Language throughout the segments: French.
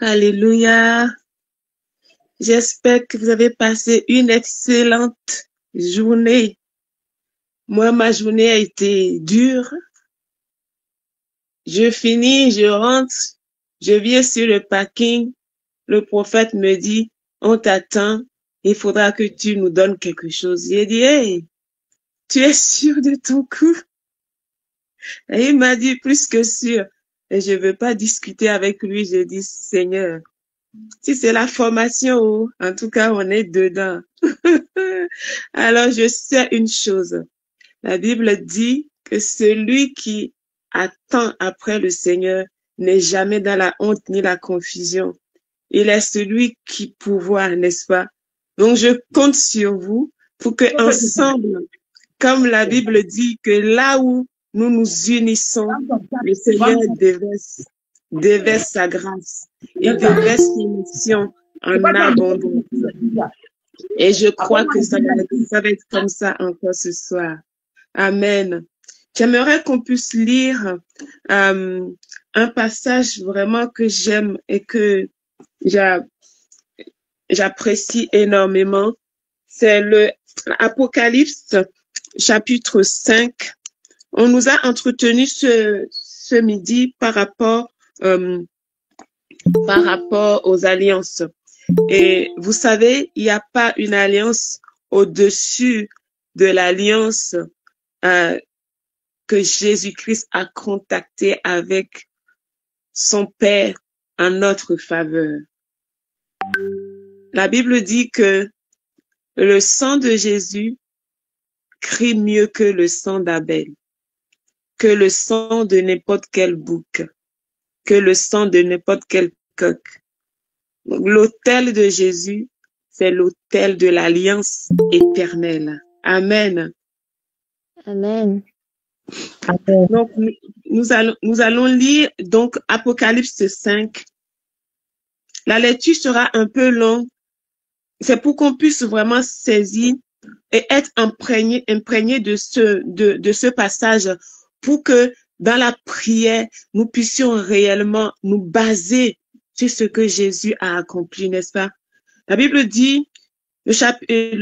Alléluia. J'espère que vous avez passé une excellente journée. Moi, ma journée a été dure. Je finis, je rentre, je viens sur le parking. Le prophète me dit, on t'attend, il faudra que tu nous donnes quelque chose. J'ai dit, hey, tu es sûr de ton coup? Et il m'a dit, plus que sûr. Et je veux pas discuter avec lui. Je dis, Seigneur, si c'est la formation, en tout cas, on est dedans. Alors, je sais une chose. La Bible dit que celui qui attend après le Seigneur n'est jamais dans la honte ni la confusion. Il est celui qui pourvoit, n'est-ce pas? Donc, je compte sur vous pour que ensemble, comme la Bible dit, que là où nous nous unissons, le Seigneur déverse sa grâce. Il déverse son mission en abondance. Et je crois que ça va être comme ça encore ce soir. Amen. J'aimerais qu'on puisse lire un passage vraiment que j'aime et que j'apprécie énormément. C'est le Apocalypse chapitre 5. On nous a entretenu ce midi par rapport aux alliances. Et vous savez, il n'y a pas une alliance au-dessus de l'alliance que Jésus-Christ a contactée avec son Père en notre faveur. La Bible dit que le sang de Jésus crie mieux que le sang d'Abel, que le sang de n'importe quel bouc, que le sang de n'importe quel coq. L'autel de Jésus, c'est l'autel de l'alliance éternelle. Amen. Amen. Donc, nous allons lire donc Apocalypse 5. La lecture sera un peu longue. C'est pour qu'on puisse vraiment saisir et être imprégné de ce passage pour que dans la prière, nous puissions réellement nous baser sur ce que Jésus a accompli, n'est-ce pas? La Bible dit, le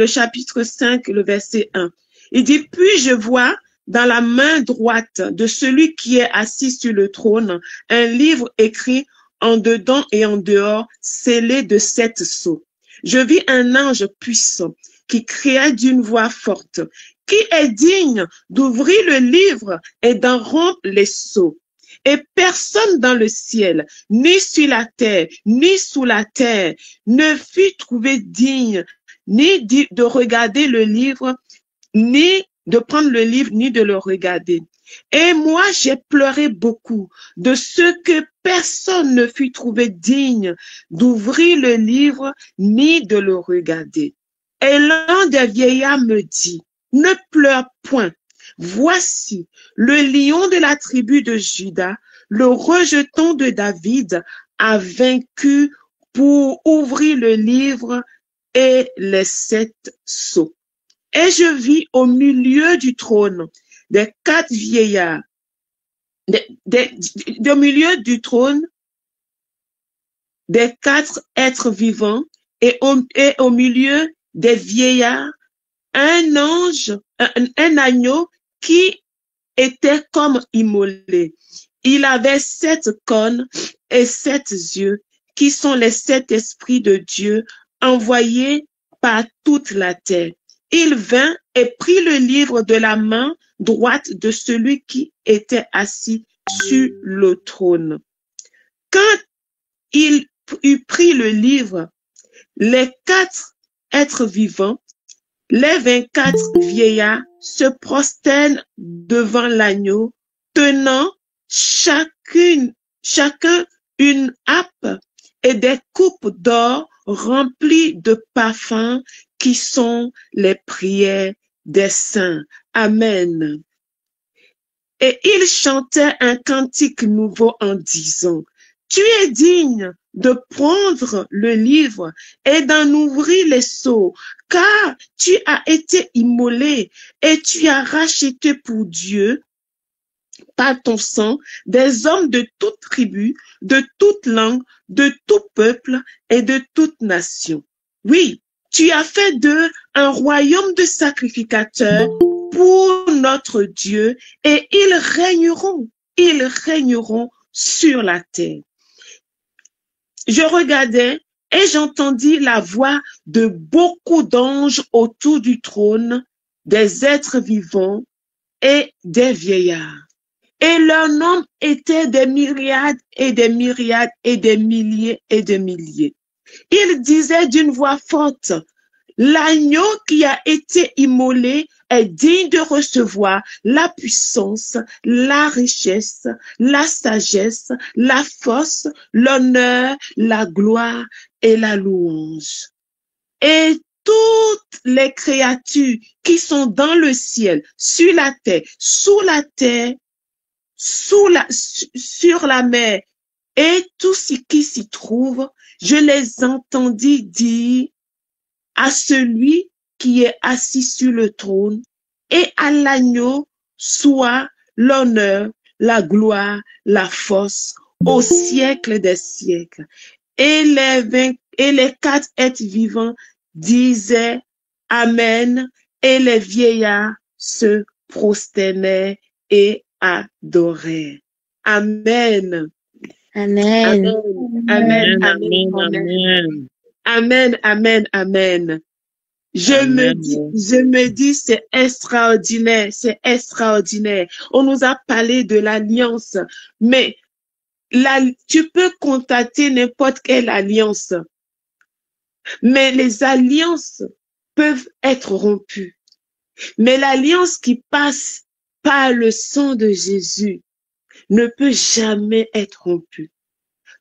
chapitre 5, le verset 1, il dit, puis je vois dans la main droite de celui qui est assis sur le trône un livre écrit en dedans et en dehors, scellé de 7 sceaux. Je vis un ange puissant qui cria d'une voix forte, qui est digne d'ouvrir le livre et d'en rompre les sceaux. Et personne dans le ciel, ni sur la terre, ni sous la terre, ne fut trouvé digne ni de regarder le livre, ni de prendre le livre, ni de le regarder. Et moi, j'ai pleuré beaucoup de ce que personne ne fut trouvé digne d'ouvrir le livre, ni de le regarder. Et l'un des vieillards me dit, ne pleure point. Voici, le lion de la tribu de Juda, le rejeton de David, a vaincu pour ouvrir le livre et les 7 sceaux. Et je vis au milieu du trône des 4 vieillards, au milieu du trône des 4 êtres vivants et au milieu des vieillards, un ange, un agneau qui était comme immolé. Il avait 7 cornes et 7 yeux, qui sont les 7 esprits de Dieu envoyés par toute la terre. Il vint et prit le livre de la main droite de celui qui était assis sur le trône. Quand il eut pris le livre, les 4 êtres vivants, les 24 vieillards se prosternent devant l'agneau, tenant chacun une harpe et des coupes d'or remplies de parfums qui sont les prières des saints. Amen. Et ils chantaient un cantique nouveau en disant, tu es digne de prendre le livre et d'en ouvrir les sceaux, car tu as été immolé et tu as racheté pour Dieu par ton sang des hommes de toute tribu, de toute langue, de tout peuple et de toute nation. Oui, tu as fait d'eux un royaume de sacrificateurs pour notre Dieu et ils régneront sur la terre. Je regardais et j'entendis la voix de beaucoup d'anges autour du trône, des êtres vivants et des vieillards. Et leur nombre était des myriades et des myriades et des milliers et des milliers. Ils disaient d'une voix forte, l'agneau qui a été immolé est digne de recevoir la puissance, la richesse, la sagesse, la force, l'honneur, la gloire et la louange. Et toutes les créatures qui sont dans le ciel, sur la terre, sous la terre, sur la mer, et tout ce qui s'y trouve, je les entendis dire à celui qui est assis sur le trône et à l'agneau soit l'honneur, la gloire, la force au siècle des siècles. Et les 4 êtres vivants disaient Amen, et les vieillards se prosternaient et adoraient. Amen. Amen. Amen. Amen. Amen. Amen. Amen. Amen, amen, amen. Je Amen. me dis, c'est extraordinaire, c'est extraordinaire. On nous a parlé de l'alliance, mais tu peux contacter n'importe quelle alliance, mais les alliances peuvent être rompues. Mais l'alliance qui passe par le sang de Jésus ne peut jamais être rompue.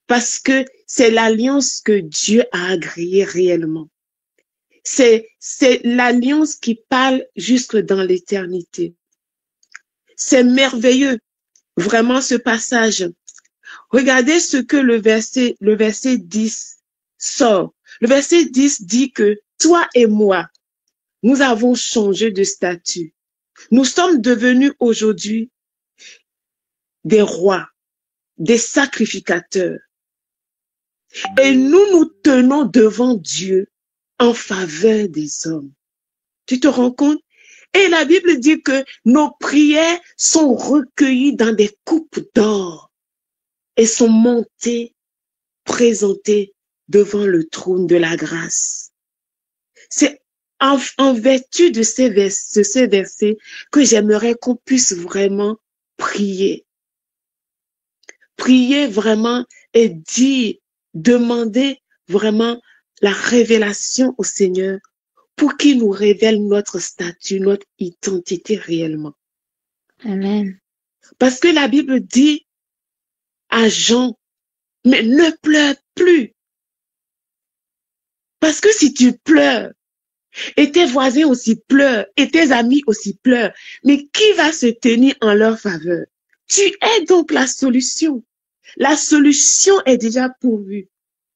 Parce que c'est l'alliance que Dieu a agréée réellement. C'est l'alliance qui parle jusque dans l'éternité. C'est merveilleux, vraiment, ce passage. Regardez ce que le verset 10 sort. Le verset 10 dit que toi et moi, nous avons changé de statut. Nous sommes devenus aujourd'hui des rois, des sacrificateurs. Et nous nous tenons devant Dieu en faveur des hommes. Tu te rends compte? Et la Bible dit que nos prières sont recueillies dans des coupes d'or et sont montées, présentées devant le trône de la grâce. C'est en vertu de ces versets que j'aimerais qu'on puisse vraiment prier. Prier vraiment et dire, demander vraiment la révélation au Seigneur pour qu'il nous révèle notre statut, notre identité réellement. Amen. Parce que la Bible dit à Jean, mais ne pleure plus. Parce que si tu pleures, et tes voisins aussi pleurent, et tes amis aussi pleurent, mais qui va se tenir en leur faveur? Tu es donc la solution. La solution est déjà pourvue.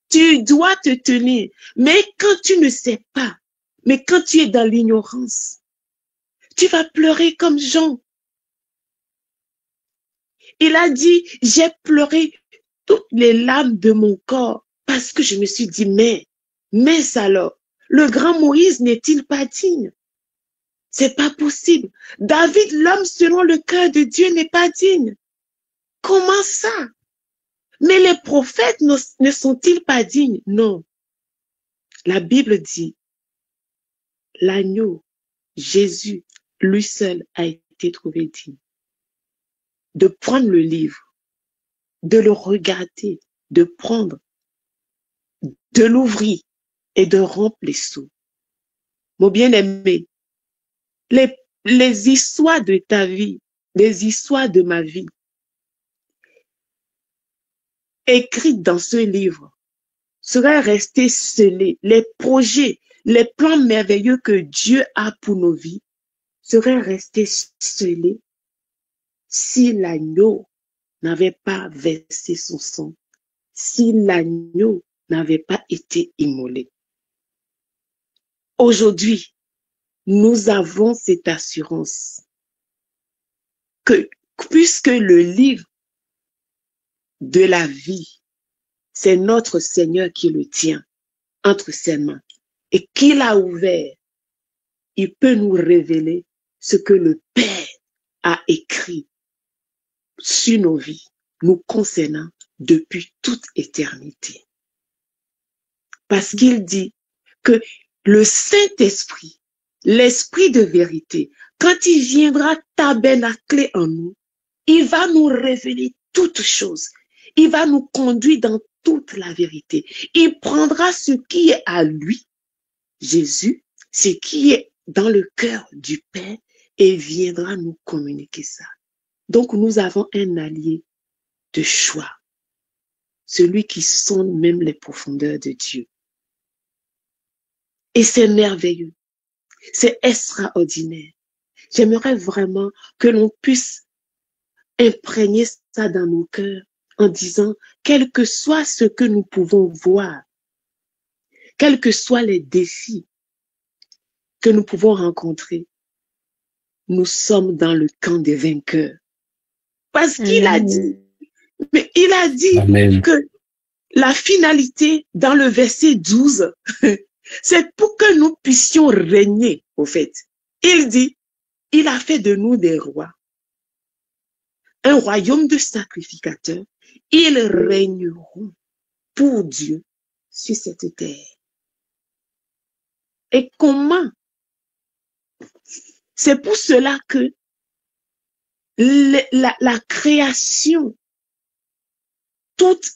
Tu dois te tenir. Mais quand tu ne sais pas, mais quand tu es dans l'ignorance, tu vas pleurer comme Jean. Il a dit, j'ai pleuré toutes les larmes de mon corps parce que je me suis dit, mais alors, le grand Moïse n'est-il pas digne? C'est pas possible. David, l'homme selon le cœur de Dieu, n'est pas digne. Comment ça? Mais les prophètes ne sont-ils pas dignes? Non. La Bible dit, l'agneau, Jésus, lui seul a été trouvé digne de prendre le livre, de le regarder, de prendre, de l'ouvrir et de rompre les sceaux. Mon bien-aimé, les histoires de ta vie, les histoires de ma vie, écrites dans ce livre, seraient restées scellées. Les projets, les plans merveilleux que Dieu a pour nos vies seraient restés scellés si l'agneau n'avait pas versé son sang, si l'agneau n'avait pas été immolé. Aujourd'hui, nous avons cette assurance que puisque le livre de la vie c'est notre Seigneur qui le tient entre ses mains et qu'il a ouvert. Il peut nous révéler ce que le Père a écrit sur nos vies, nous concernant depuis toute éternité. Parce qu'il dit que le Saint-Esprit, l'Esprit de vérité, quand il viendra tabernacler en nous, il va nous révéler toutes choses. Il va nous conduire dans toute la vérité. Il prendra ce qui est à lui, Jésus, ce qui est dans le cœur du Père, et viendra nous communiquer ça. Donc nous avons un allié de choix, celui qui sonde même les profondeurs de Dieu. Et c'est merveilleux, c'est extraordinaire. J'aimerais vraiment que l'on puisse imprégner ça dans nos cœurs en disant, quel que soit ce que nous pouvons voir, quels que soient les défis que nous pouvons rencontrer, nous sommes dans le camp des vainqueurs. Parce qu'il a dit, mais il a dit Amen. que la finalité dans le verset 12, c'est pour que nous puissions régner, au fait. Il dit, il a fait de nous des rois, un royaume de sacrificateurs. Ils régneront pour Dieu sur cette terre. Et comment? C'est pour cela que la création toute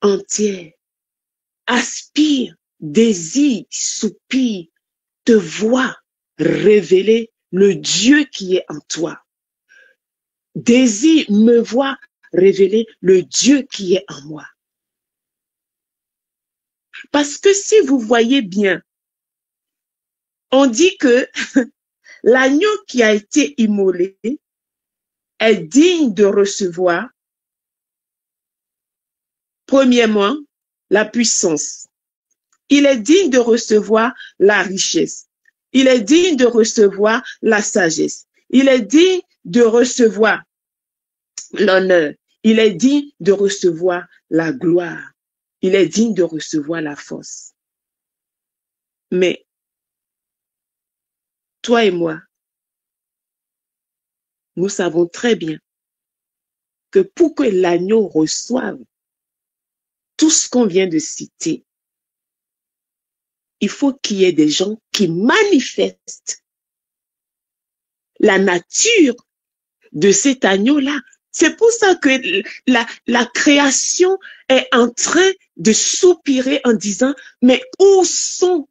entière aspire, désire, soupire, te voit révéler le Dieu qui est en toi. Désire, me voit révéler le Dieu qui est en moi. Parce que si vous voyez bien, on dit que l'agneau qui a été immolé est digne de recevoir, premièrement, la puissance. Il est digne de recevoir la richesse. Il est digne de recevoir la sagesse. Il est digne de recevoir l'honneur. Il est digne de recevoir la gloire. Il est digne de recevoir la force. Mais toi et moi, nous savons très bien que pour que l'agneau reçoive tout ce qu'on vient de citer, il faut qu'il y ait des gens qui manifestent la nature de cet agneau-là. C'est pour ça que la création est en train de soupirer en disant, mais où sont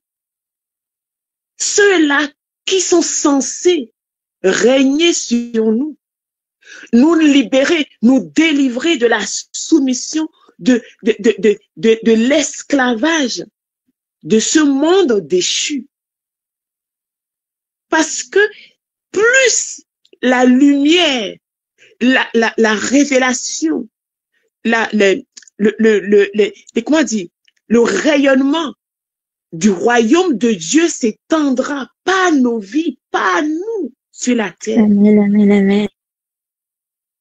ceux-là qui sont censés régner sur nous, nous libérer, nous délivrer de la soumission, de l'esclavage, de ce monde déchu. Parce que plus la lumière, la révélation, comment dire, le rayonnement du royaume de Dieu s'étendra, pas à nos vies, pas à nous sur la terre. Amen, amen, amen.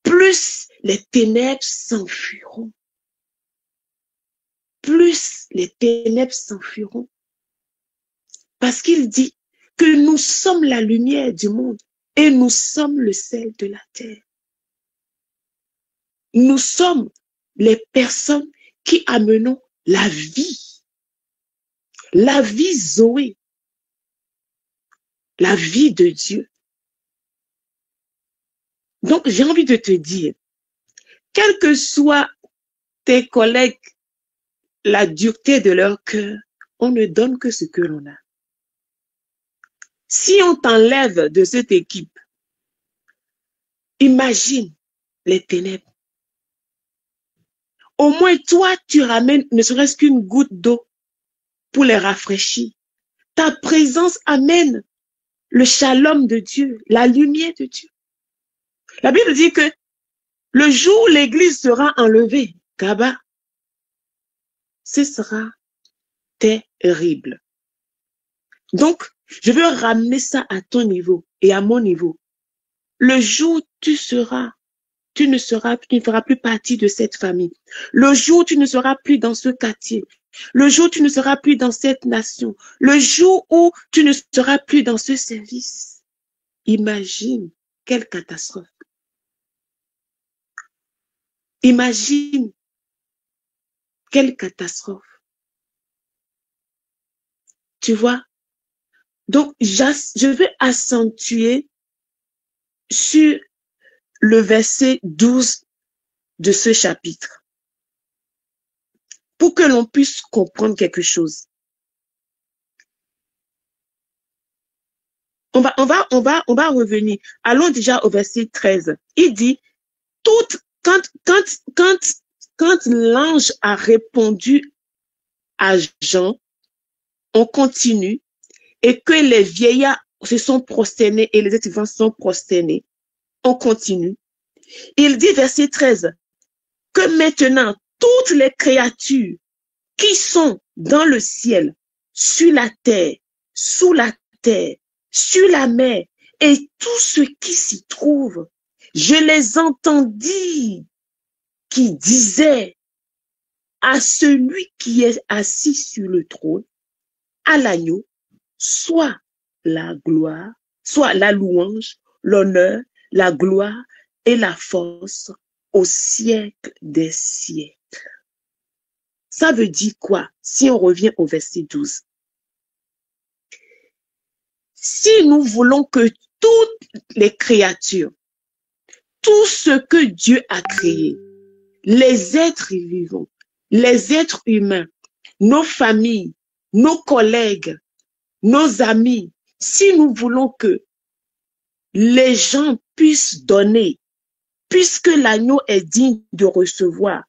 Plus les ténèbres s'enfuiront. Plus les ténèbres s'enfuiront. Parce qu'il dit que nous sommes la lumière du monde et nous sommes le sel de la terre. Nous sommes les personnes qui amenons la vie Zoé, la vie de Dieu. Donc, j'ai envie de te dire, quels que soient tes collègues, la dureté de leur cœur, on ne donne que ce que l'on a. Si on t'enlève de cette équipe, imagine les ténèbres. Au moins, toi, tu ramènes ne serait-ce qu'une goutte d'eau pour les rafraîchir. Ta présence amène le shalom de Dieu, la lumière de Dieu. La Bible dit que le jour où l'église sera enlevée, Kaba, ce sera terrible. Donc, je veux ramener ça à ton niveau et à mon niveau. Le jour où tu seras tu ne feras plus partie de cette famille. Le jour où tu ne seras plus dans ce quartier. Le jour où tu ne seras plus dans cette nation. Le jour où tu ne seras plus dans ce service. Imagine quelle catastrophe. Imagine quelle catastrophe. Tu vois? Donc, je veux accentuer sur le verset 12 de ce chapitre pour que l'on puisse comprendre quelque chose. On va revenir. Allons déjà au verset 13. Il dit, quand l'ange a répondu à Jean, on continue, et que les vieillards se sont prosternés et les étudiants se sont prosternés, on continue. Il dit, verset 13, que maintenant, toutes les créatures qui sont dans le ciel, sur la terre, sous la terre, sur la mer, et tout ce qui s'y trouve, je les entendis qui disaient à celui qui est assis sur le trône, à l'agneau, soit la gloire, soit la louange, l'honneur, la gloire et la force au siècle des siècles. Ça veut dire quoi si on revient au verset 12? Si nous voulons que toutes les créatures, tout ce que Dieu a créé, les êtres vivants, les êtres humains, nos familles, nos collègues, nos amis, si nous voulons que les gens puissent donner, puisque l'agneau est digne de recevoir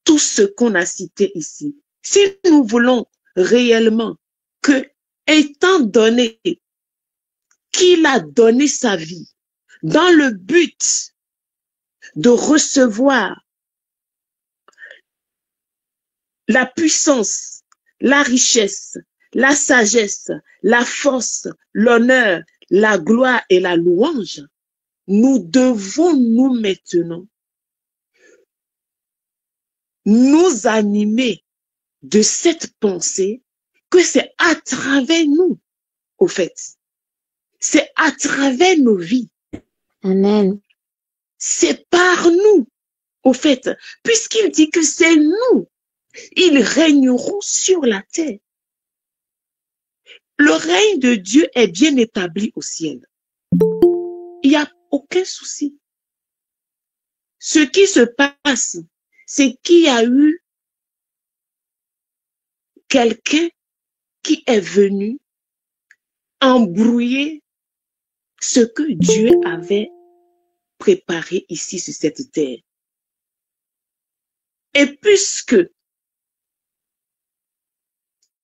tout ce qu'on a cité ici, si nous voulons réellement que, étant donné qu'il a donné sa vie dans le but de recevoir la puissance, la richesse, la sagesse, la force, l'honneur, la gloire et la louange, nous devons nous maintenant nous animer de cette pensée que c'est à travers nous, au fait. C'est à travers nos vies. Amen. C'est par nous, au fait. Puisqu'il dit que c'est nous, ils régneront sur la terre. Le règne de Dieu est bien établi au ciel. Il n'y a aucun souci. Ce qui se passe, c'est qu'il y a eu quelqu'un qui est venu embrouiller ce que Dieu avait préparé ici sur cette terre. Et puisque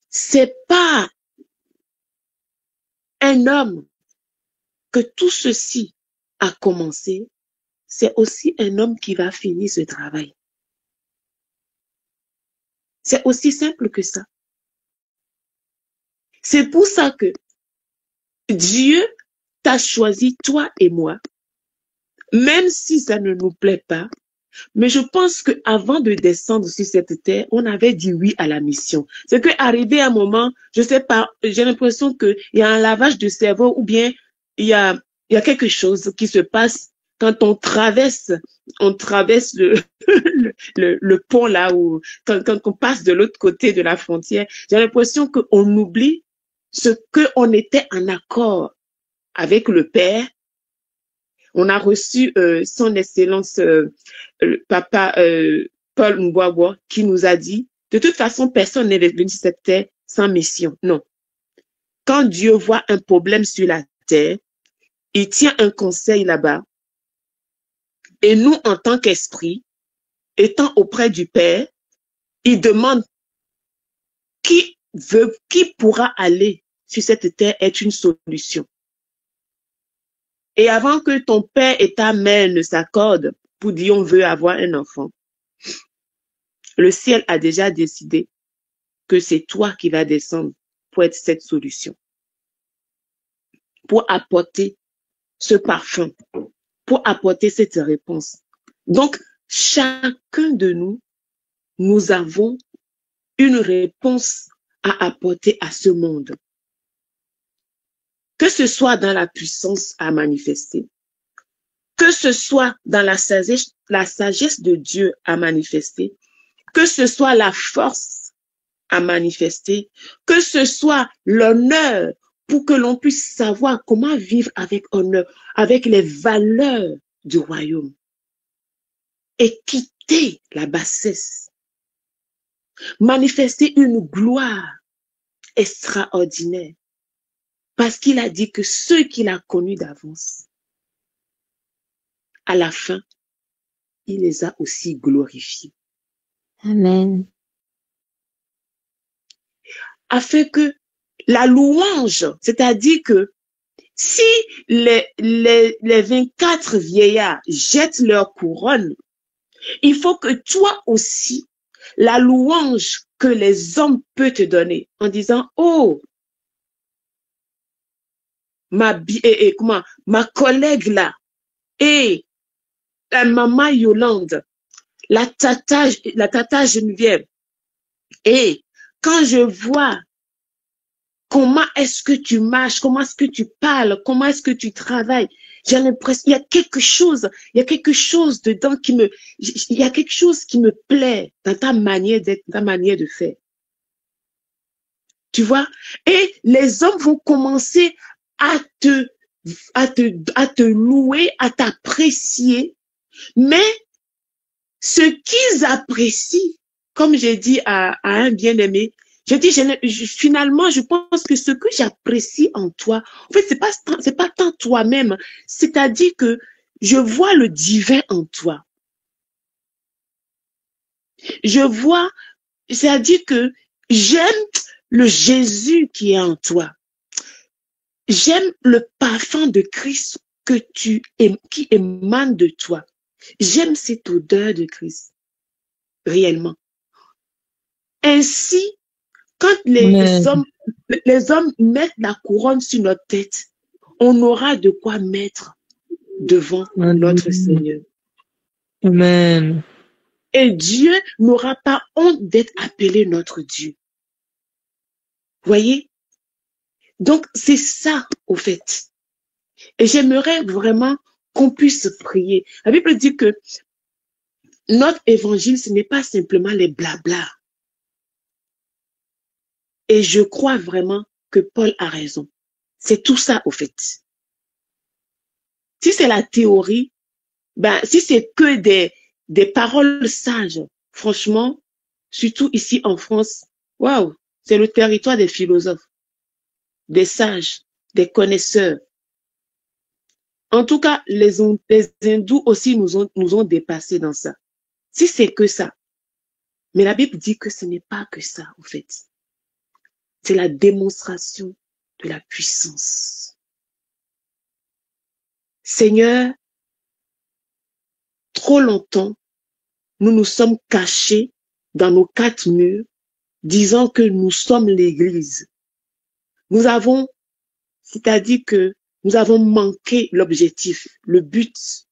c'est pas un homme que tout ceci a commencé, c'est aussi un homme qui va finir ce travail. C'est aussi simple que ça. C'est pour ça que Dieu t'a choisi, toi et moi, même si ça ne nous plaît pas, mais je pense qu'avant de descendre sur cette terre, on avait dit oui à la mission. C'est qu'arrivé un moment, je sais pas, j'ai l'impression qu'il y a un lavage de cerveau ou bien il y a quelque chose qui se passe quand on traverse le pont là, ou quand on passe de l'autre côté de la frontière. J'ai l'impression qu'on oublie ce qu'on était en accord avec le Père. On a reçu son Excellence Papa Paul Mbouagwa qui nous a dit, de toute façon, personne n'est venu sur cette terre sans mission. Non. Quand Dieu voit un problème sur la terre, il tient un conseil là-bas. Et nous, en tant qu'esprit, étant auprès du Père, il demande qui pourra aller sur cette terre est une solution. Et avant que ton père et ta mère ne s'accordent pour dire on veut avoir un enfant, le ciel a déjà décidé que c'est toi qui vas descendre pour être cette solution, pour apporter ce parfum, pour apporter cette réponse. Donc, chacun de nous, nous avons une réponse à apporter à ce monde. Que ce soit dans la puissance à manifester, que ce soit dans la sagesse de Dieu à manifester, que ce soit la force à manifester, que ce soit l'honneur pour que l'on puisse savoir comment vivre avec honneur, avec les valeurs du royaume et quitter la bassesse, manifester une gloire extraordinaire parce qu'il a dit que ceux qu'il a connus d'avance, à la fin, il les a aussi glorifiés. Amen. Afin que la louange, c'est-à-dire que si les 24 vieillards jettent leur couronne, il faut que toi aussi, la louange que les hommes peuvent te donner en disant, oh, ma collègue là, et la maman Yolande, la tata Geneviève, et quand je vois comment est-ce que tu marches, comment est-ce que tu parles, comment est-ce que tu travailles, j'ai l'impression, il y a quelque chose dedans il y a quelque chose qui me plaît dans ta manière d'être, ta manière de faire. Tu vois? Et les hommes vont commencer à te louer, à t'apprécier, mais ce qu'ils apprécient, comme j'ai dit à un bien-aimé, je dis, finalement, je pense que ce que j'apprécie en toi, en fait, c'est pas tant toi-même, c'est-à-dire que je vois le divin en toi. Je vois, c'est-à-dire que j'aime le Jésus qui est en toi. J'aime le parfum de Christ qui émane de toi. J'aime cette odeur de Christ, réellement. Ainsi, quand les hommes mettent la couronne sur notre tête, on aura de quoi mettre devant notre Seigneur. Amen. Et Dieu n'aura pas honte d'être appelé notre Dieu. Voyez? Donc, c'est ça, au fait. Et j'aimerais vraiment qu'on puisse prier. La Bible dit que notre évangile, ce n'est pas simplement les blablas. Et je crois vraiment que Paul a raison. C'est tout ça, au fait. Si c'est la théorie, si c'est que des paroles sages, franchement, surtout ici en France, waouh, c'est le territoire des philosophes, des sages, des connaisseurs. En tout cas, les hindous aussi nous ont dépassés dans ça. Si c'est que ça. Mais la Bible dit que ce n'est pas que ça, en fait. C'est la démonstration de la puissance. Seigneur, trop longtemps, nous nous sommes cachés dans nos 4 murs, disant que nous sommes l'Église. Nous avons, c'est-à-dire que nous avons manqué l'objectif, le but.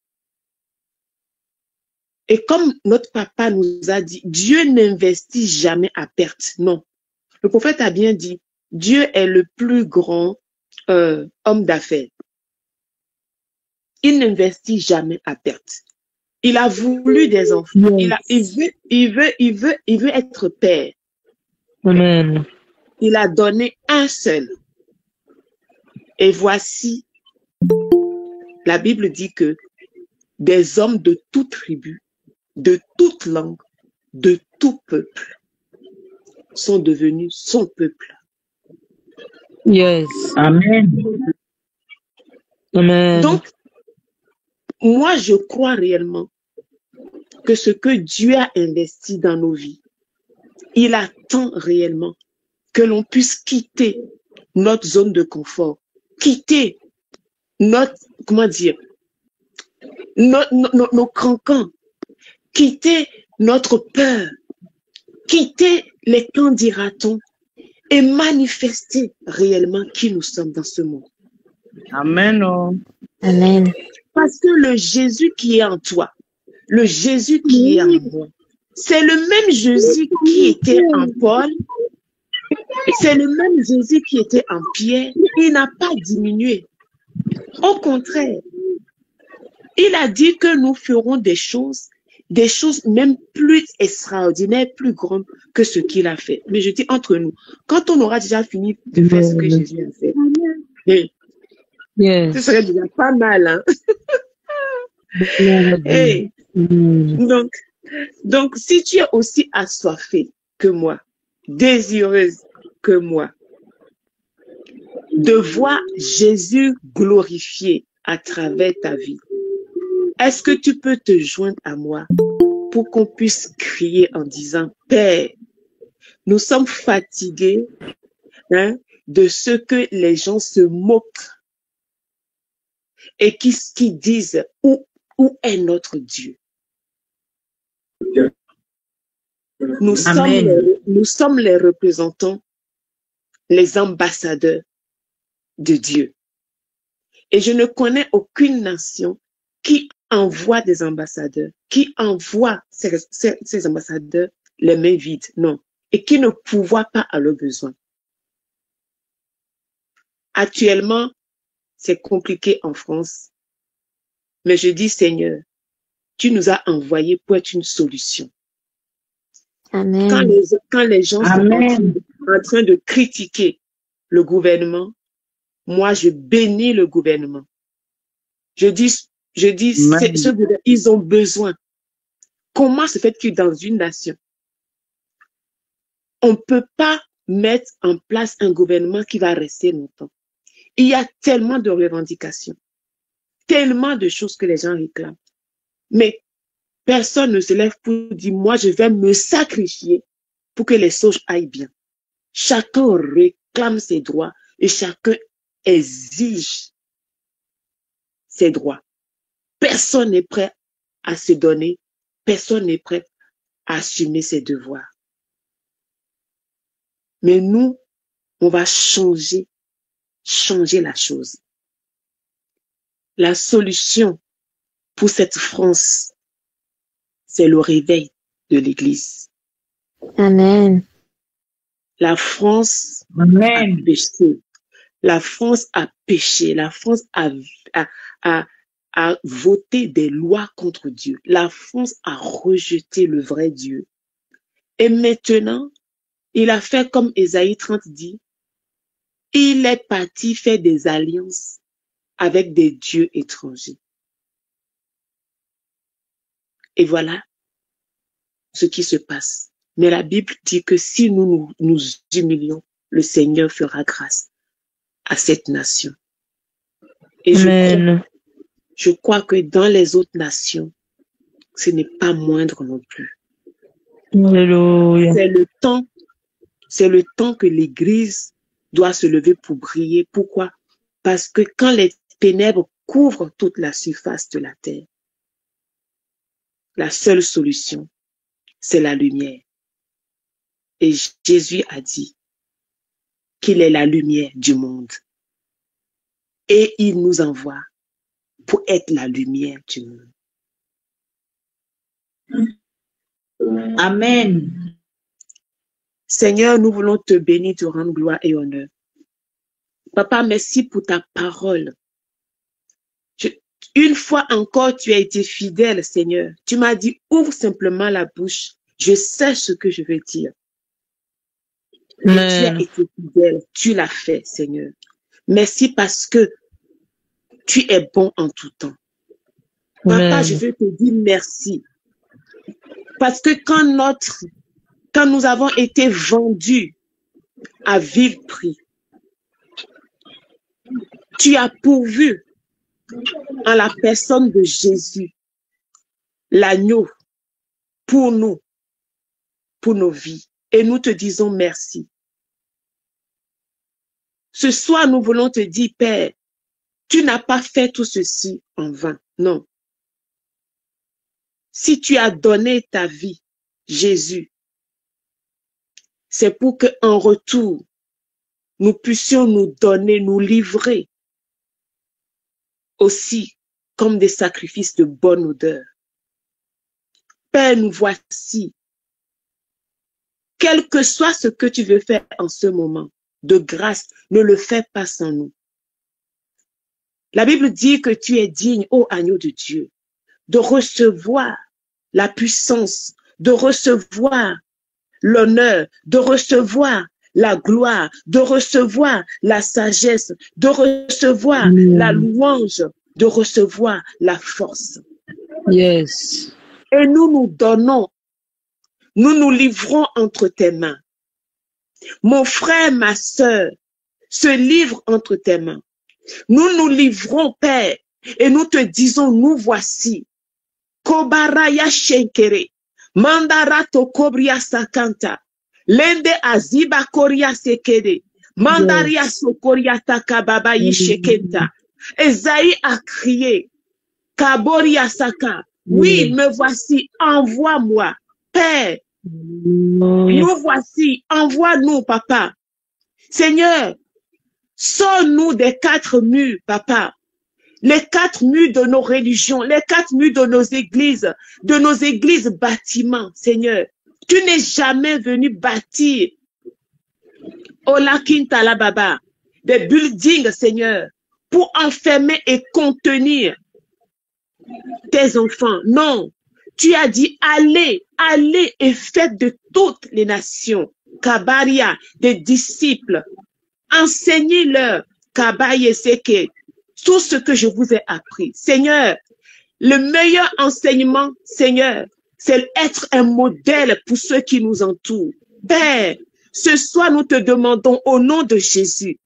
Et comme notre papa nous a dit, Dieu n'investit jamais à perte. Non. Le prophète a bien dit, Dieu est le plus grand homme d'affaires. Il n'investit jamais à perte. Il a voulu des enfants. Il veut être père. Amen. Il a donné un seul. Et voici, la Bible dit que des hommes de toute tribu, de toute langue, de tout peuple sont devenus son peuple. Yes. Amen. Amen. Donc, moi, je crois réellement que ce que Dieu a investi dans nos vies, il attend réellement que l'on puisse quitter notre zone de confort, quitter notre, nos cancans, quitter notre peur, quitter les qu'en dira-t-on et manifester réellement qui nous sommes dans ce monde. Amen. Amen. Parce que le Jésus qui est en toi, le Jésus qui est en moi. C'est le même Jésus qui était en Paul. C'est le même Jésus qui était en Pierre. Il n'a pas diminué. Au contraire, il a dit que nous ferons des choses même plus extraordinaires, plus grandes que ce qu'il a fait. Mais je dis entre nous, quand on aura déjà fini de faire ce que Jésus a fait, ce serait déjà pas mal. Hein? Hey. Donc, si tu es aussi assoiffé que moi, désireuse que moi, de voir Jésus glorifié à travers ta vie, est-ce que tu peux te joindre à moi pour qu'on puisse crier en disant, Père, nous sommes fatigués de ce que les gens se moquent et qui disent, où est notre Dieu? Nous sommes les représentants, les ambassadeurs de Dieu. Et je ne connais aucune nation qui envoie des ambassadeurs, qui envoie ces ambassadeurs les mains vides, non, et qui ne pourvoient pas à leurs besoins. Actuellement, c'est compliqué en France, mais je dis, Seigneur, tu nous as envoyés pour être une solution. Amen. Quand les gens sont en train de critiquer le gouvernement, moi, je bénis le gouvernement. Je dis, ce gouvernement, ils ont besoin. Comment se fait-il dans une nation, on ne peut pas mettre en place un gouvernement qui va rester longtemps? Il y a tellement de revendications, tellement de choses que les gens réclament. Mais personne ne se lève pour dire, moi, je vais me sacrifier pour que les choses aillent bien. Chacun réclame ses droits et chacun exige ses droits. Personne n'est prêt à se donner. Personne n'est prêt à assumer ses devoirs. Mais nous, on va changer la chose. La solution pour cette France, c'est le réveil de l'Église. Amen. La France a péché. La France a péché. La France a voté des lois contre Dieu. La France a rejeté le vrai Dieu. Et maintenant, il a fait comme Ésaïe 30 dit, il est parti faire des alliances avec des dieux étrangers. Et voilà ce qui se passe. Mais la Bible dit que si nous nous humilions, le Seigneur fera grâce à cette nation. Et je crois que dans les autres nations, ce n'est pas moindre non plus. Alléluia. C'est le temps que l'Église doit se lever pour briller. Pourquoi? Parce que quand les ténèbres couvrent toute la surface de la terre, la seule solution, c'est la lumière. Et Jésus a dit qu'il est la lumière du monde. Et il nous envoie pour être la lumière du monde. Amen. Seigneur, nous voulons te bénir, te rendre gloire et honneur. Papa, merci pour ta parole. Une fois encore, tu as été fidèle, Seigneur. Tu m'as dit, ouvre simplement la bouche. Je sais ce que je veux dire. Tu as été fidèle. Tu l'as fait, Seigneur. Merci parce que tu es bon en tout temps. Papa, je veux te dire merci. Parce que quand nous avons été vendus à vil prix, tu as pourvu en la personne de Jésus, l'agneau, pour nous, pour nos vies. Et nous te disons merci. Ce soir, nous voulons te dire, Père, tu n'as pas fait tout ceci en vain. Non. Si tu as donné ta vie, Jésus, c'est pour qu'en retour, nous puissions nous donner, nous livrer aussi comme des sacrifices de bonne odeur. Père, nous voici. Quel que soit ce que tu veux faire en ce moment, de grâce, ne le fais pas sans nous. La Bible dit que tu es digne, ô agneau de Dieu, de recevoir la puissance, de recevoir l'honneur, de recevoir la gloire, de recevoir la sagesse, de recevoir la louange, de recevoir la force. Yes. Et nous nous donnons, nous nous livrons entre tes mains. Mon frère, ma sœur, se livre entre tes mains. Nous nous livrons, Père, et nous te disons, nous voici. Kobaraya Shenkere, Mandara Tokobria Sakanta, Lende Aziba Koria Sekede, Mandaria Sokoria Takababa Yishekenta. Esaïe a crié, Kaboria Saka, oui, me voici, envoie-moi, Père. Nous voici, envoie-nous, Papa. Seigneur, sors-nous des 4 murs, Papa. Les 4 murs de nos religions, les 4 murs de nos églises bâtiments, Seigneur. Tu n'es jamais venu bâtir, Olakintala Baba, des buildings, Seigneur, pour enfermer et contenir tes enfants. Non, tu as dit, allez, allez et faites de toutes les nations, Kabaria, des disciples, enseignez-leur, Kabaye Seke, tout ce que je vous ai appris. Seigneur, le meilleur enseignement, Seigneur, c'est être un modèle pour ceux qui nous entourent. Père, ce soir, nous te demandons au nom de Jésus,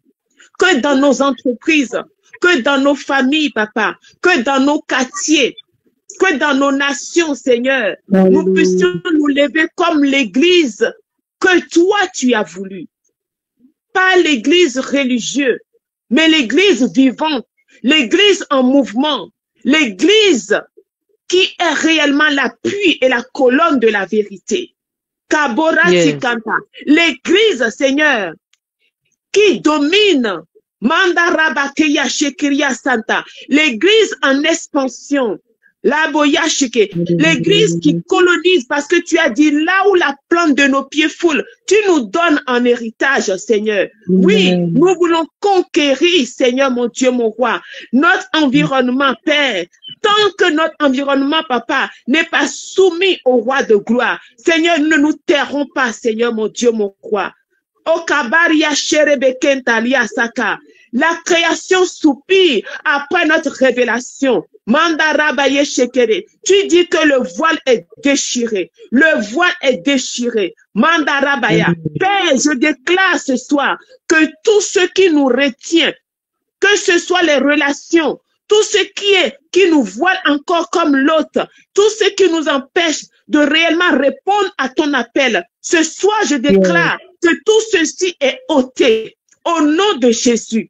que dans nos entreprises, que dans nos familles, Papa, que dans nos quartiers, que dans nos nations, Seigneur, nous puissions nous lever comme l'église que toi tu as voulu. Pas l'église religieuse, mais l'église vivante, l'église en mouvement, l'église qui est réellement l'appui et la colonne de la vérité. Kabora Tikanta, l'église, Seigneur, qui domine, Mandarabakeya Shekiria Santa, l'église en expansion, Laboya Sheke, l'église qui colonise parce que tu as dit là où la plante de nos pieds foule, tu nous donnes en héritage, Seigneur. Oui, nous voulons conquérir, Seigneur, mon Dieu, mon roi, notre environnement, Père. Tant que notre environnement, Papa, n'est pas soumis au roi de gloire, Seigneur, ne nous tairons pas, Seigneur, mon Dieu, mon roi. Okabaria Sherebekentalia Saka. La création soupire après notre révélation. Mandarabaye Shekere. Tu dis que le voile est déchiré. Le voile est déchiré. Mandarabaya. Père, je déclare ce soir que tout ce qui nous retient, que ce soit les relations, tout ce qui nous voile encore comme l'autre, tout ce qui nous empêche de réellement répondre à ton appel. Ce soir, je déclare que tout ceci est ôté au nom de Jésus.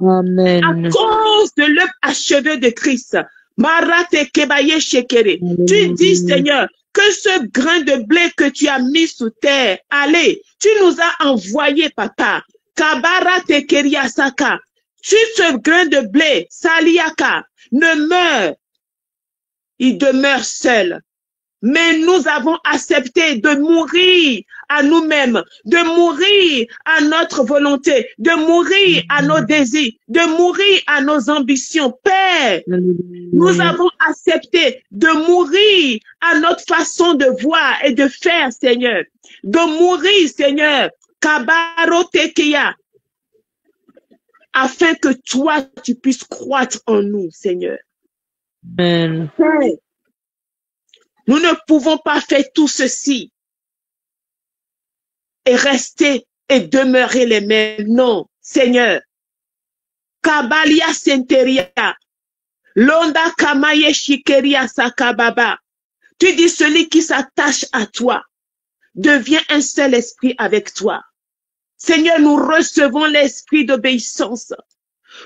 Amen. À cause de l'œuvre achevée de Christ. Marate Kebaye Shekere. Tu dis, Seigneur, que ce grain de blé que tu as mis sous terre, allez, tu nous as envoyé, Papa. Kabarate Keria Saka. Si ce grain de blé, Saliaka, ne meurt, il demeure seul. Mais nous avons accepté de mourir à nous-mêmes, de mourir à notre volonté, de mourir à nos désirs, de mourir à nos ambitions. Père, nous avons accepté de mourir à notre façon de voir et de faire, Seigneur. De mourir, Seigneur, Kabaro Tekeya, afin que toi, tu puisses croître en nous, Seigneur. Amen. Père, nous ne pouvons pas faire tout ceci et rester et demeurer les mêmes. Non, Seigneur. Kabalia Senteria, Londa Kamaye Shikeria Sakababa. Tu dis celui qui s'attache à toi devient un seul esprit avec toi. Seigneur, nous recevons l'esprit d'obéissance.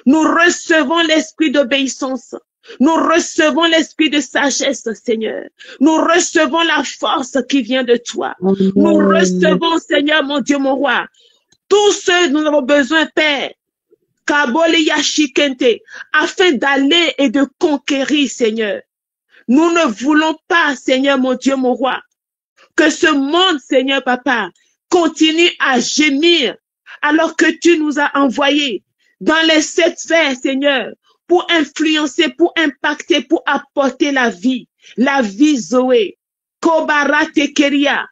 Nous recevons l'esprit d'obéissance. Nous recevons l'esprit de sagesse, Seigneur. Nous recevons la force qui vient de toi. Nous recevons, Seigneur, mon Dieu, mon roi, tout ce dont nous avons besoin, Père, Kabole Yashikente, afin d'aller et de conquérir, Seigneur. Nous ne voulons pas, Seigneur mon Dieu, mon roi, que ce monde, Seigneur papa, continue à gémir alors que tu nous as envoyés dans les 7 sphères, Seigneur, pour influencer, pour impacter, pour apporter la vie Zoé. Kobara Tekeria.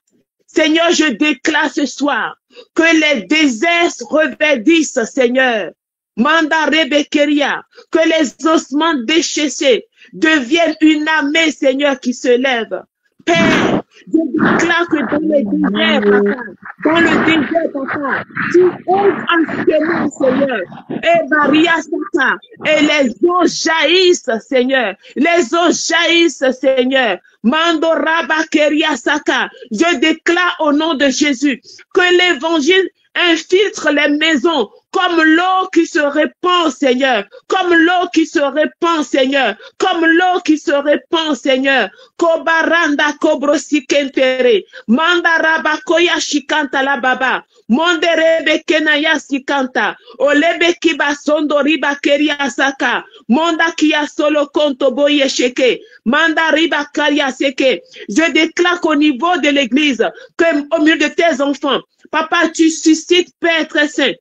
Seigneur, je déclare ce soir que les déserts se reverdissent, Seigneur. Manda Rebekeria, que les ossements déchessés deviennent une armée, Seigneur, qui se lève. Père, je déclare que dans le désert, papa, papa, tu ouvres un chemin, Seigneur, et Maria Sata, et les eaux jaillissent, Seigneur, les eaux jaillissent, Seigneur. Mando Rabakeria Saka, je déclare au nom de Jésus que l'évangile infiltre les maisons comme l'eau qui se répand, Seigneur, comme l'eau qui se répand, Seigneur, comme l'eau qui se répand, Seigneur. Kobaranda kobrosi kentere, mandaraba koya shikanta la baba, monderebe kenaya sikanta, olebe kiba sondo riba keria saka, monda kia solo konto boye sheke, manda riba karia seke. Je déclare qu'au niveau de l'église, au milieu de tes enfants, papa, tu suscites, Père très saint,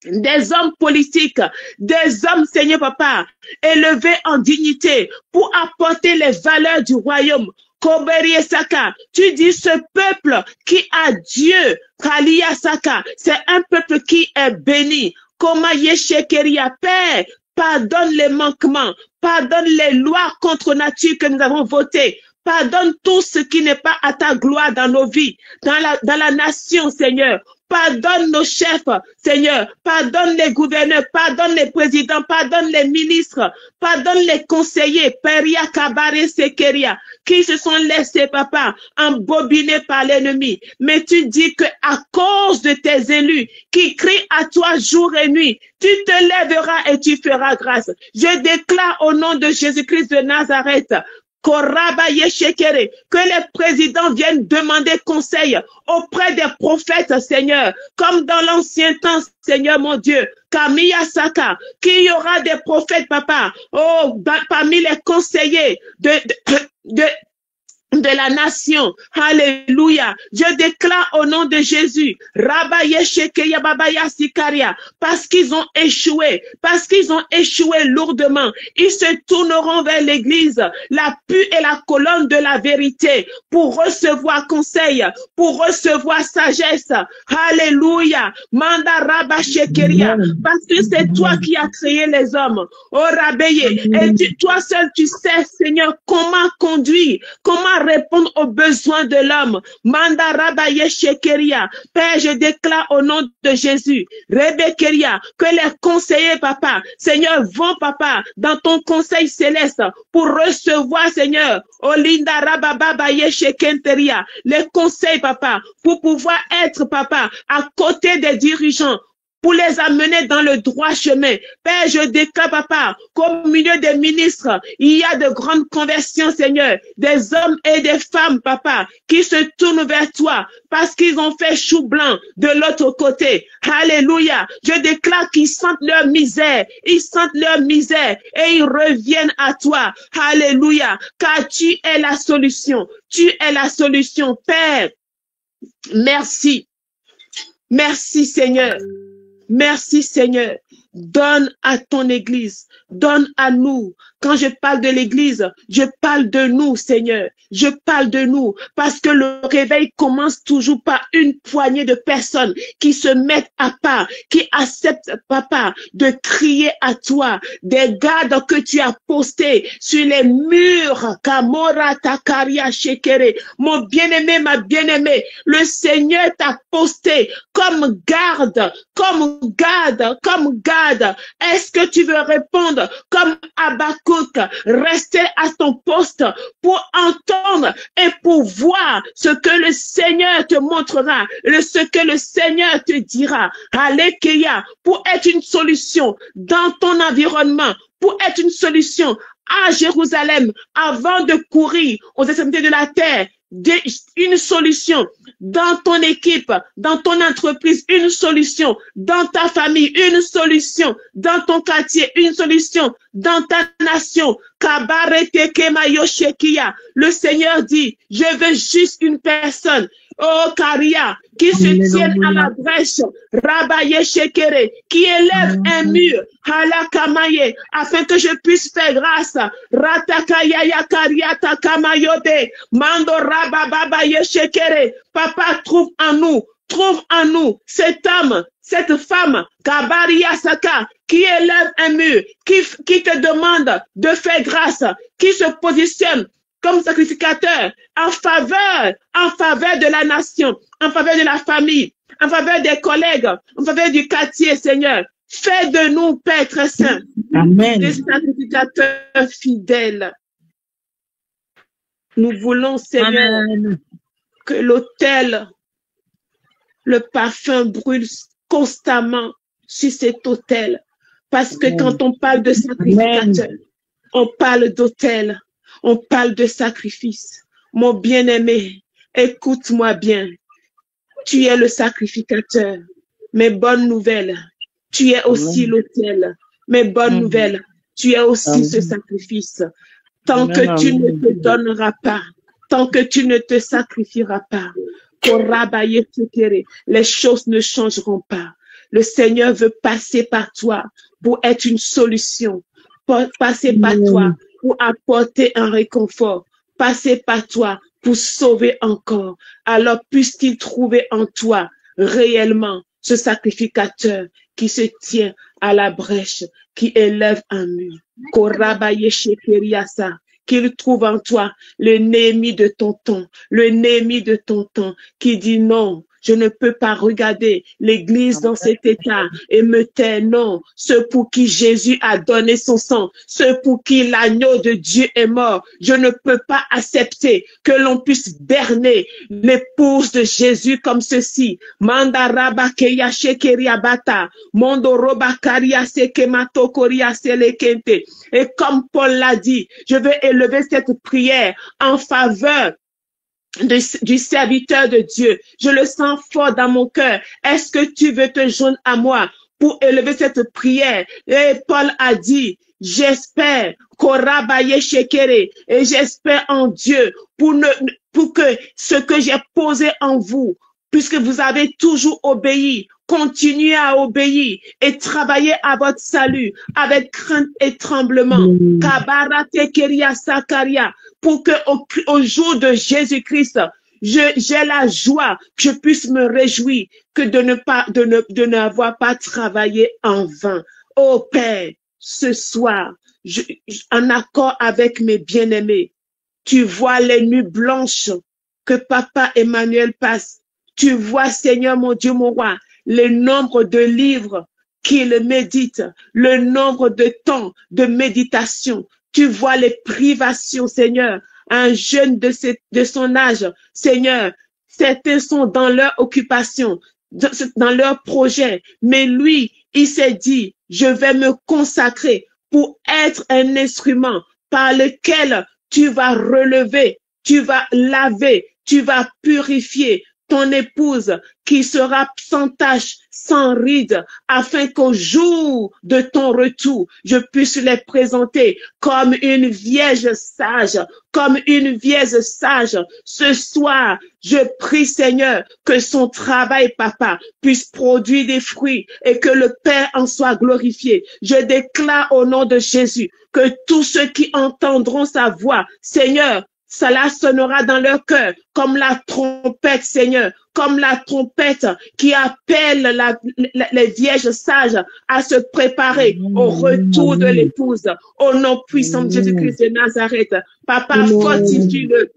des hommes politiques, des hommes, Seigneur papa, élevés en dignité pour apporter les valeurs du royaume. Koberi Saka, tu dis ce peuple qui a Dieu, Kalia Saka, c'est un peuple qui est béni. Koma Yeshekeria, Père, pardonne les manquements, pardonne les lois contre nature que nous avons votées. Pardonne tout ce qui n'est pas à ta gloire dans nos vies, dans la nation, Seigneur. Pardonne nos chefs, Seigneur. Pardonne les gouverneurs, pardonne les présidents, pardonne les ministres, pardonne les conseillers, Peria Kabare Sekeria, qui se sont laissés, papa, embobinés par l'ennemi. Mais tu dis que à cause de tes élus qui crient à toi jour et nuit, tu te lèveras et tu feras grâce. Je déclare au nom de Jésus-Christ de Nazareth, que les présidents viennent demander conseil auprès des prophètes, Seigneur, comme dans l'ancien temps, Seigneur mon Dieu, Kamiya Saka, qu'il y aura des prophètes, papa, parmi les conseillers de la nation. Alléluia. Je déclare au nom de Jésus, parce qu'ils ont échoué lourdement, ils se tourneront vers l'église, la pu et la colonne de la vérité, pour recevoir conseil, pour recevoir sagesse. Alléluia. Manda Rabba Shekeria, parce que c'est toi qui as créé les hommes. Oh Rabeye, et toi seul tu sais, Seigneur, comment conduire, comment répondre aux besoins de l'homme. Manda Rabaye Shekeria. Père, je déclare au nom de Jésus, Rebekeria, que les conseillers, papa, Seigneur, vont, papa, dans ton conseil céleste pour recevoir, Seigneur, Olinda Rababaye Shekenteria, les conseils, papa, pour pouvoir être, papa, à côté des dirigeants, pour les amener dans le droit chemin. Père, je déclare, papa, qu'au milieu des ministres, il y a de grandes conversions, Seigneur, des hommes et des femmes, papa, qui se tournent vers toi parce qu'ils ont fait chou blanc de l'autre côté. Alléluia. Je déclare qu'ils sentent leur misère, et ils reviennent à toi. Alléluia. Car tu es la solution. Tu es la solution, Père. Merci. Merci, Seigneur. Merci Seigneur, donne à ton église, donne à nous. Quand je parle de l'église, je parle de nous Seigneur, je parle de nous parce que le réveil commence toujours par une poignée de personnes qui se mettent à part, qui acceptent papa de crier à toi, des gardes que tu as postés sur les murs, Kamora Takaria Shekere, mon bien-aimé, ma bien-aimée, le Seigneur t'a posté comme garde, comme garde. Est-ce que tu veux répondre comme Habakkuk, rester à ton poste pour entendre et pour voir ce que le Seigneur te montrera, ce que le Seigneur te dira. Alléluia, pour être une solution dans ton environnement, pour être une solution à Jérusalem, avant de courir aux extrémités de la terre. une solution dans ton équipe, dans ton entreprise, une solution dans ta famille, une solution dans ton quartier, une solution dans ta nation. Le Seigneur dit, je veux juste une personne, oh Karia, qui se tienne à la brèche, Rabaye Shekere, qui élève un mur, Halakamaye, afin que je puisse faire grâce. Ratakaya Karia Takamayode, Mando Rababaye Shekere. Papa, trouve en nous cet homme, cette femme, Kabaria Saka, qui élève un mur, qui te demande de faire grâce, qui se positionne comme sacrificateur en faveur de la nation, en faveur de la famille, en faveur des collègues, en faveur du quartier, Seigneur. Fais de nous, Père très saint, des sacrificateurs fidèles. Nous voulons, Seigneur, que l'autel, le parfum brûle constamment sur cet autel. Parce que quand on parle de sacrificateur, on parle d'autel. On parle de sacrifice. Mon bien-aimé, écoute-moi bien. Tu es le sacrificateur. Mais bonne nouvelle, tu es aussi l'autel. Mais bonne nouvelle, tu es aussi ce sacrifice. Tant que tu ne te donneras pas, tant que tu ne te sacrifieras pas, les choses ne changeront pas. Le Seigneur veut passer par toi pour être une solution. Passer par toi pour apporter un réconfort, passer par toi pour sauver encore. Alors puisse-t-il trouver en toi réellement ce sacrificateur qui se tient à la brèche, qui élève un mur. Qu'il trouve en toi le Néhémie de ton temps, le Néhémie de ton temps, qui dit non. Je ne peux pas regarder l'Église dans cet état et me taire. Non, ceux pour qui Jésus a donné son sang, ceux pour qui l'agneau de Dieu est mort. Je ne peux pas accepter que l'on puisse berner l'épouse de Jésus comme ceci. Mandaraba keya shekeria bata, mondoroba karia sekemato koria selekente. Et comme Paul l'a dit, je veux élever cette prière en faveur du serviteur de Dieu. Je le sens fort dans mon cœur. Est-ce que tu veux te joindre à moi pour élever cette prière? Et Paul a dit, j'espère, Korabaye Shekere, et j'espère en Dieu pour que ce que j'ai posé en vous, puisque vous avez toujours obéi, continuez à obéir et travaillez à votre salut avec crainte et tremblement. Kabara Tekeria Sakaria, pour que au jour de Jésus-Christ, j'ai la joie que je puisse me réjouir que de n'avoir pas travaillé en vain. Oh Père, ce soir, en accord avec mes bien-aimés, tu vois les nuits blanches que Papa Emmanuel passe. Tu vois, Seigneur mon Dieu, mon roi, le nombre de livres qu'il médite, le nombre de temps de méditation. Tu vois les privations, Seigneur. Un jeune de son âge, Seigneur, certains sont dans leur occupation, dans leur projet. Mais lui, il s'est dit, je vais me consacrer pour être un instrument par lequel tu vas relever, tu vas laver, tu vas purifier ton épouse qui sera sans tache, sans ride, afin qu'au jour de ton retour, je puisse les présenter comme une vierge sage, comme une vierge sage. Ce soir, je prie, Seigneur, que son travail, Papa, puisse produire des fruits et que le Père en soit glorifié. Je déclare au nom de Jésus que tous ceux qui entendront sa voix, Seigneur, cela sonnera dans leur cœur comme la trompette, Seigneur, comme la trompette qui appelle les vierges sages à se préparer au retour de l'épouse. Au nom puissant de Jésus-Christ de Nazareth, Papa, fortifie-le,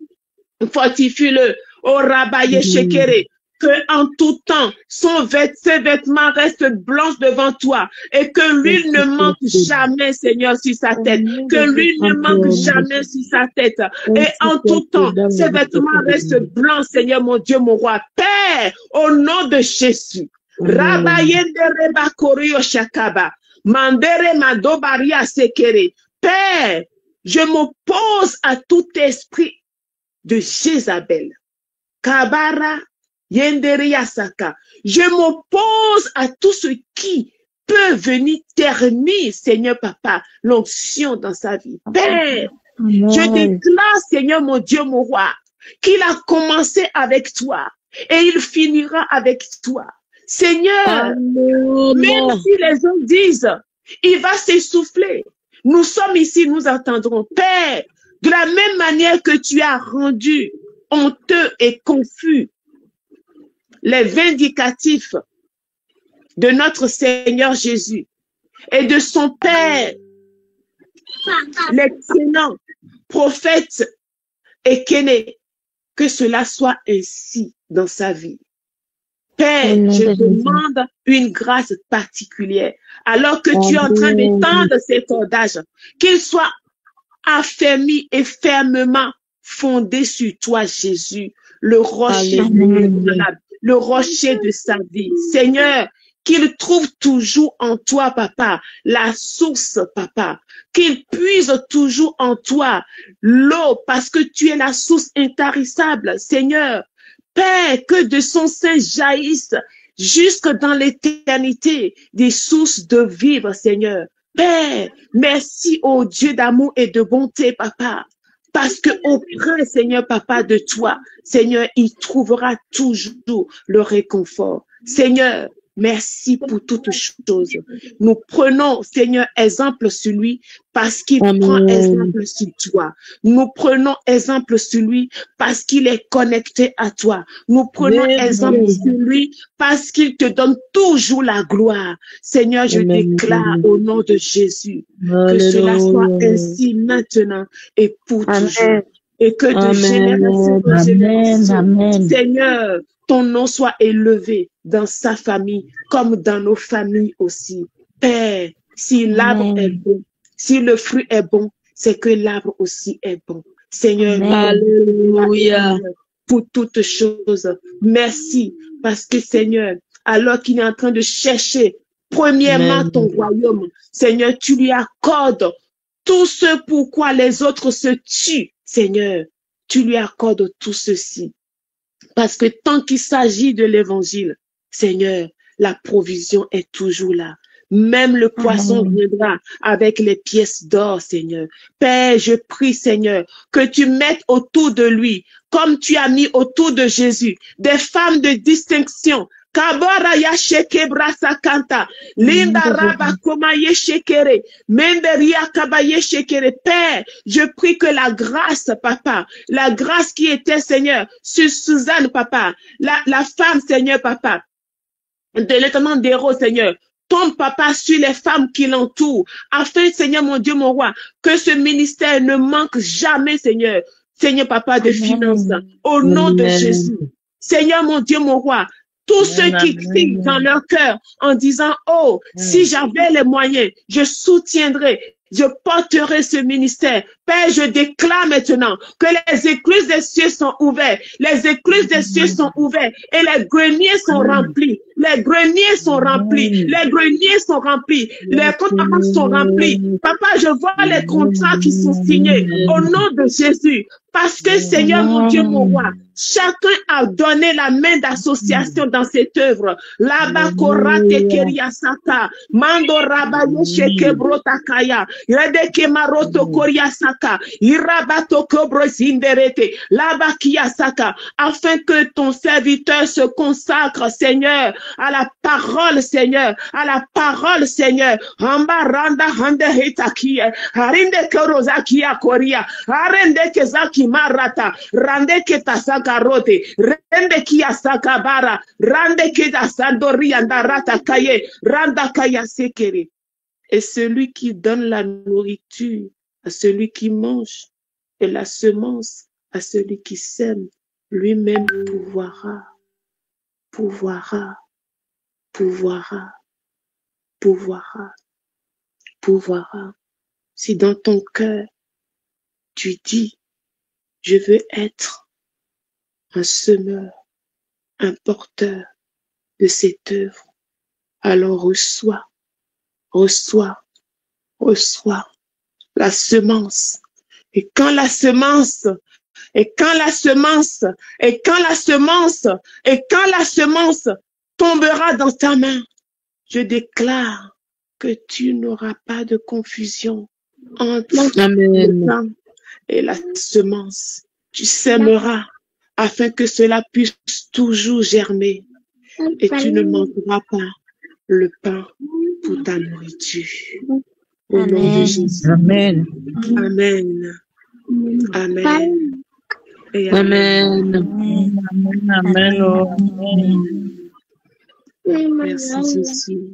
fortifie-le, au Rabaye Shekere, que en tout temps, ses vêtements restent blancs devant toi et que l'huile ne manque jamais, Seigneur, sur sa tête. Que l'huile ne manque jamais sur sa tête. Et en tout temps, ses vêtements restent blancs, Seigneur, mon Dieu, mon roi. Père, au nom de Jésus. Rabayende reba korio shakaba. Mandere madobaria sekere. Père, je m'oppose à tout esprit de Jézabel. Kabara Yenderiyasaka. Je m'oppose à tout ce qui peut venir ternir, Seigneur Papa, l'onction dans sa vie. Père, je déclare, Seigneur mon Dieu, mon roi, qu'il a commencé avec toi et il finira avec toi. Seigneur, même si les gens disent, il va s'essouffler, nous sommes ici, nous entendrons. Père, de la même manière que tu as rendu honteux et confus les vindicatifs de notre Seigneur Jésus et de son Père, l'excellent prophète Ekene, que cela soit ainsi dans sa vie. Père, je demande une grâce particulière, alors que tu es en train d'étendre ces cordages, qu'il soit affermi et fermement fondé sur toi, Jésus, le rocher, le rocher de sa vie. Seigneur, qu'il trouve toujours en toi, Papa, la source, Papa, qu'il puise toujours en toi l'eau, parce que tu es la source intarissable, Seigneur. Père, que de son sein jaillissent jusque dans l'éternité des sources de vivre, Seigneur. Père, merci au Dieu d'amour et de bonté, Papa, parce que auprès, Seigneur, Papa, de toi, Seigneur, il trouvera toujours le réconfort. Seigneur, merci pour toutes choses. Nous prenons, Seigneur, exemple sur lui parce qu'il prend exemple sur toi. Nous prenons exemple sur lui parce qu'il est connecté à toi. Nous prenons exemple sur lui parce qu'il te donne toujours la gloire. Seigneur, je déclare au nom de Jésus que cela soit ainsi maintenant et pour toujours. Et que de génération en génération, Seigneur, ton nom soit élevé dans sa famille comme dans nos familles aussi. Père, si l'arbre est bon, si le fruit est bon, c'est que l'arbre aussi est bon. Seigneur, alléluia, pour toutes choses. Merci, parce que Seigneur, alors qu'il est en train de chercher premièrement ton royaume, Seigneur, tu lui accordes tout ce pourquoi les autres se tuent. Seigneur, tu lui accordes tout ceci. Parce que tant qu'il s'agit de l'évangile, Seigneur, la provision est toujours là. Même le poisson viendra avec les pièces d'or, Seigneur. Père, je prie, Seigneur, que tu mettes autour de lui, comme tu as mis autour de Jésus, des femmes de distinction. Kabara yasheke brasa kanta, linda raba koma yeshekere, menderia kaba yeshekere. Père, je prie que la grâce, Papa, la grâce qui était, Seigneur, sur Suzanne, Papa, la femme, Seigneur, Papa, de l'étonnant d'héros, Seigneur, tombe, Papa, sur les femmes qui l'entourent, afin, Seigneur, mon Dieu, mon roi, que ce ministère ne manque jamais, Seigneur, Seigneur, Papa, de finances, au nom de Jésus. Seigneur, mon Dieu, mon roi, tous ceux qui crient dans leur cœur en disant, oh, si j'avais les moyens, je soutiendrais, je porterai ce ministère. Père, je déclare maintenant que les écluses des cieux sont ouvertes. Les écluses des cieux sont ouvertes et les greniers sont remplis. Les greniers sont remplis. Les greniers sont remplis. Les contrats sont remplis. Papa, je vois les contrats qui sont signés au nom de Jésus. Parce que Seigneur, mon Dieu, mon roi, chacun a donné la main d'association dans cette œuvre. Laba korate keriasaka, mando rabaye sheke brotakaya, redeke maroto koriasaka, irabato kobro zinderete, laba kiyasaka, afin que ton serviteur se consacre, Seigneur, à la parole, Seigneur, à la parole, Seigneur. Hamba randa hande hitakia, harinde korozakia koria, harende kezaki marata, rande ketasaka rote, rende kiasaka bara, rande ketasandori andarata kaye, randa kaya sekere. Et celui qui donne la nourriture à celui qui mange et la semence à celui qui sème, lui-même pourvoira, pourvoira, pourvoira, pourvoira, pourvoira. Si dans ton cœur, tu dis, je veux être un semeur, un porteur de cette œuvre, alors reçois, reçois, reçois la semence. Et quand la semence Et quand la semence, et quand la semence, et quand la semence tombera dans ta main, je déclare que tu n'auras pas de confusion entre le temps et la semence. Tu sèmeras afin que cela puisse toujours germer et tu ne manqueras pas le pain pour ta nourriture. Au nom de Jésus. Amen. Amen. Amen. Et Amen. Amen. merci Jésus.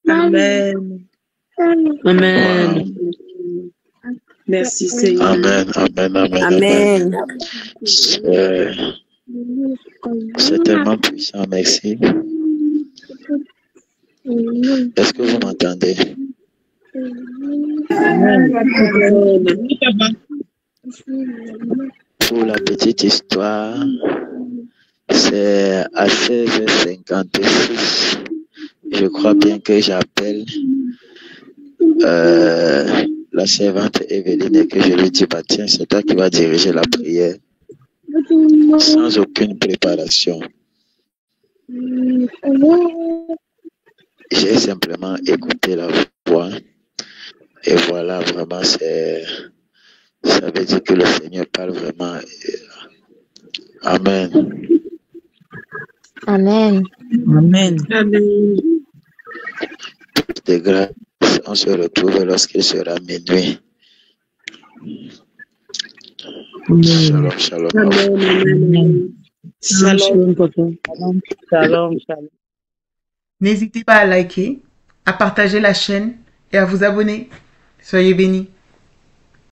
Amen. Amen. Merci Seigneur. Amen, amen, amen, Amen. C'est tellement puissant, merci. Est-ce que vous m'entendez? Pour la petite histoire, c'est à 16h56. Je crois bien que j'appelle la servante Evelyne et que je lui dis, bah tiens, c'est toi qui vas diriger la prière sans aucune préparation. J'ai simplement écouté la voix et voilà, vraiment, ça veut dire que le Seigneur parle vraiment. Amen. Amen. Amen. Amen. De grâce, on se retrouve lorsqu'il sera minuit. Shalom, shalom. Amen. Amen. Shalom. Shalom, shalom. N'hésitez pas à liker, à partager la chaîne et à vous abonner. Soyez bénis.